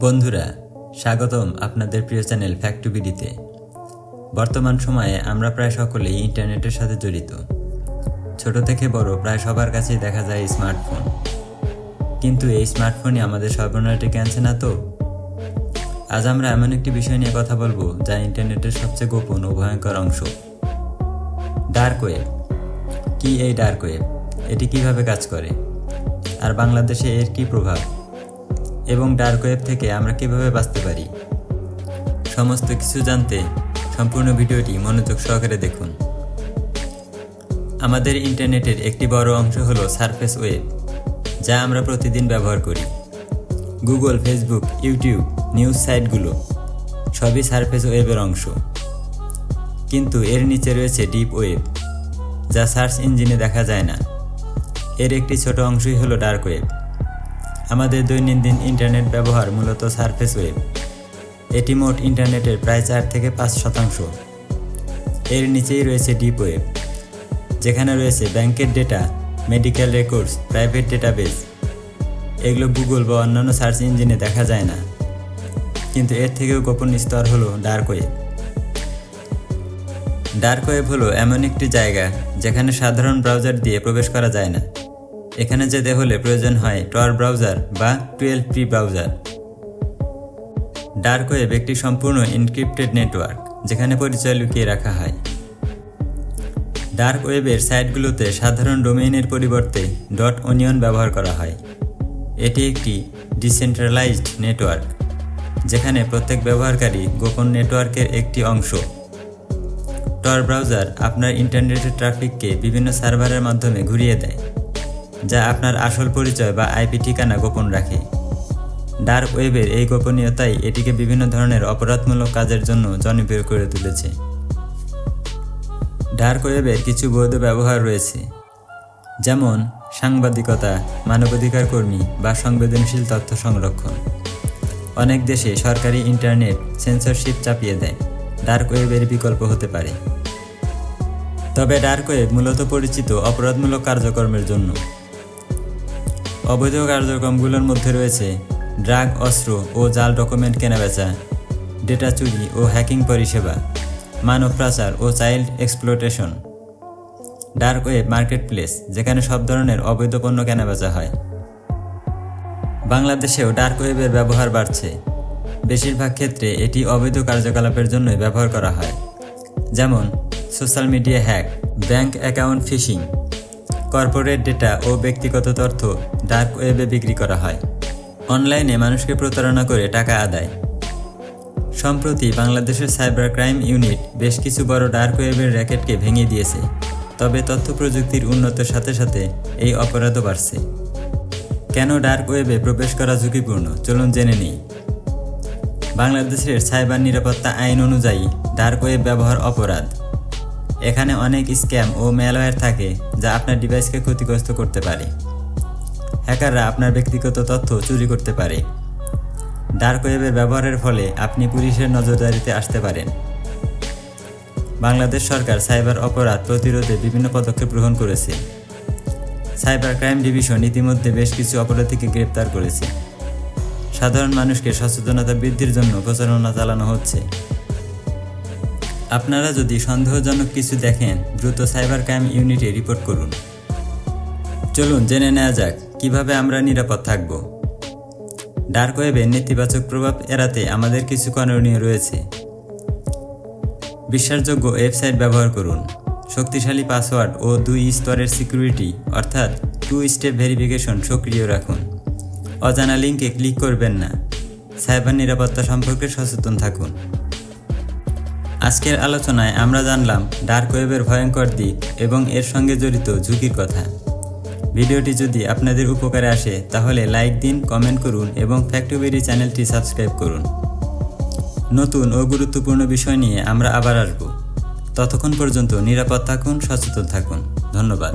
বন্ধুরা, স্বাগতম আপনাদের প্রিয় চ্যানেল ফ্যাক্টবিডিতে। বর্তমান সময়ে আমরা প্রায় সকলেই ইন্টারনেটের সাথে জড়িত। ছোট থেকে বড় প্রায় সবার কাছেই দেখা যায় স্মার্টফোন। কিন্তু এই স্মার্টফোনই আমাদের সর্বনাশ ডেকে আনছে না তো? আজ আমরা এমন একটি বিষয় নিয়ে কথা বলবো যা ইন্টারনেটের সবচেয়ে গোপন ও ভয়ঙ্কর অংশ, ডার্ক ওয়েব। কি এই ডার্ক ওয়েব? এটি কিভাবে কাজ করে, আর বাংলাদেশে এর কী প্রভাব, এবং ডার্ক ওয়েব থেকে আমরা কিভাবে বাঁচতে পারি? সমস্ত কিছু জানতে সম্পূর্ণ ভিডিওটি মনোযোগ সহকারে দেখুন। আমাদের ইন্টারনেটের একটি বড় অংশ হলো সারফেস ওয়েব, যা আমরা প্রতিদিন ব্যবহার করি। গুগল, ফেসবুক, ইউটিউব, নিউজ সাইটগুলো সবই সারফেস ওয়েবের অংশ। কিন্তু এর নিচে রয়েছে ডিপ ওয়েব, যা সার্চ ইঞ্জিনে দেখা যায় না। এর একটি ছোট অংশই হলো ডার্ক ওয়েব। আমাদের দৈনন্দিন ইন্টারনেট ব্যবহার মূলত সারফেস ওয়েব। এটি মোট ইন্টারনেটের প্রায় 4 থেকে 5%। এর নিচেই রয়েছে ডিপ ওয়েব, যেখানে রয়েছে ব্যাংকের data, medical records, private database. এগুলো গুগল বা অন্যান্য সার্চ ইঞ্জিনে দেখা যায় না, কিন্তু এর থেকেও গোপন স্তর হলো ডার্ক ওয়েব। ডার্ক ওয়েব হলো এমন একটি জায়গা যেখানে সাধারণ ব্রাউজার দিয়ে প্রবেশ করা যায় না। এখানে যেতে হলে প্রয়োজন হয় টর ব্রাউজার বা 12P ব্রাউজার। ডার্ক ওয়েব একটি সম্পূর্ণ এনক্রিপ্টেড নেটওয়ার্ক, যেখানে পরিচয় লুকিয়ে রাখা হয়। ডার্ক ওয়েবের সাইটগুলোতে সাধারণ ডোমেইনের পরিবর্তে .onion ব্যবহার করা হয়। এটি একটি ডিসেন্ট্রালাইজড নেটওয়ার্ক, যেখানে প্রত্যেক ব্যবহারকারী গোপন নেটওয়ার্কের একটি অংশ। টর ব্রাউজার আপনার ইন্টারনেটের ট্রাফিককে বিভিন্ন সার্ভারের মাধ্যমে ঘুরিয়ে দেয়, যা আপনার আসল পরিচয় বা আইপি ঠিকানা গোপন রাখে। ডার্ক ওয়েবের এই গোপনীয়তাই এটিকে বিভিন্ন ধরনের অপরাধমূলক কাজের জন্য জনপ্রিয় করে তুলেছে। ডার্ক ওয়েবের কিছু বৈধ ব্যবহার রয়েছে, যেমন সাংবাদিকতা, মানবাধিকার কর্মী বা সংবেদনশীল তথ্য সংরক্ষণ। অনেক দেশে সরকারি ইন্টারনেট সেন্সরশিপ চাপিয়ে দেয়, ডার্ক ওয়েবের বিকল্প হতে পারে। তবে ডার্ক ওয়েব মূলত পরিচিত অপরাধমূলক কার্যক্রমের জন্য। অবৈধ কার্যক্রমগুলোর মধ্যে রয়েছে ড্রাগ, অস্ত্র ও জাল ডকুমেন্ট কেনাবেচা, ডেটা চুরি ও হ্যাকিং পরিষেবা, মানব পাচার ও child exploitation. Dark web marketplace, যেখানে সব ধরনের অবৈধ পণ্য কেনাবেচা হয়। বাংলাদেশেও ডার্ক ওয়েবের ব্যবহার বাড়ছে। বেশিরভাগ ক্ষেত্রে এটি অবৈধ কার্যকলাপের জন্যই ব্যবহার করা হয়, যেমন social media hack, bank account phishing. Corporate data ও ব্যক্তিগত তথ্য ডার্ক ওয়েবে বিক্রি করা হয়। অনলাইনে মানুষকে প্রতারণা করে টাকা আদায়। সম্প্রতি বাংলাদেশের সাইবার ক্রাইম ইউনিট বেশ কিছু বড় ডার্ক ওয়েবের র্যাকেটকে ভেঙে দিয়েছে। তবে তথ্য প্রযুক্তির উন্নতির সাথে সাথে এই অপরাধও বাড়ছে। কেন ডার্ক ওয়েবে প্রবেশ করা ঝুঁকিপূর্ণ, চলুন জেনে নিই। বাংলাদেশের সাইবার নিরাপত্তা আইন অনুযায়ী ডার্ক ওয়েব ব্যবহার অপরাধ। এখানে অনেক স্ক্যাম ও ম্যালওয়্যার থাকে, যা আপনার ডিভাইসকে ক্ষতিগ্রস্ত করতে পারে। হ্যাকাররা আপনার ব্যক্তিগত তথ্য চুরি করতে পারে। ডার্ক ওয়েবের ব্যবহারের ফলে আপনি পুলিশের নজরদারিতে আসতে পারেন। বাংলাদেশ সরকার সাইবার অপরাধ প্রতিরোধে বিভিন্ন পদক্ষেপ গ্রহণ করেছে। সাইবার ক্রাইম ডিভিশন ইতিমধ্যে বেশ কিছু অপরাধীকে গ্রেপ্তার করেছে। সাধারণ মানুষকে সচেতনতা বৃদ্ধির জন্য প্রচারণা চালানো হচ্ছে। আপনারা যদি সন্দেহজনক কিছু দেখেন, দ্রুত সাইবার ক্রাইম ইউনিটে রিপোর্ট করুন। চলুন জেনে নেওয়া যাক কিভাবে আমরা নিরাপদ থাকব। ডার্ক ওয়েবের নেতিবাচক প্রভাব এড়াতে আমাদের কিছু করণীয় রয়েছে। বিশ্বাসযোগ্য ওয়েবসাইট ব্যবহার করুন। শক্তিশালী পাসওয়ার্ড ও 2 স্তরের সিকিউরিটি অর্থাৎ 2 স্টেপ ভেরিফিকেশন সক্রিয় রাখুন। অজানা লিঙ্কে ক্লিক করবেন না। সাইবার নিরাপত্তা সম্পর্কে সচেতন থাকুন। আজকের আলোচনায় আমরা জানলাম ডার্ক ওয়েবের ভয়ঙ্কর দিক এবং এর সঙ্গে জড়িত ঝুঁকির কথা। ভিডিওটি যদি আপনাদের উপকারে আসে তাহলে লাইক দিন, কমেন্ট করুন এবং ফ্যাক্টবিডি চ্যানেলটি সাবস্ক্রাইব করুন। নতুন ও গুরুত্বপূর্ণ বিষয় নিয়ে আমরা আবার আসব। ততক্ষণ পর্যন্ত নিরাপদ থাকুন, সচেতন থাকুন। ধন্যবাদ।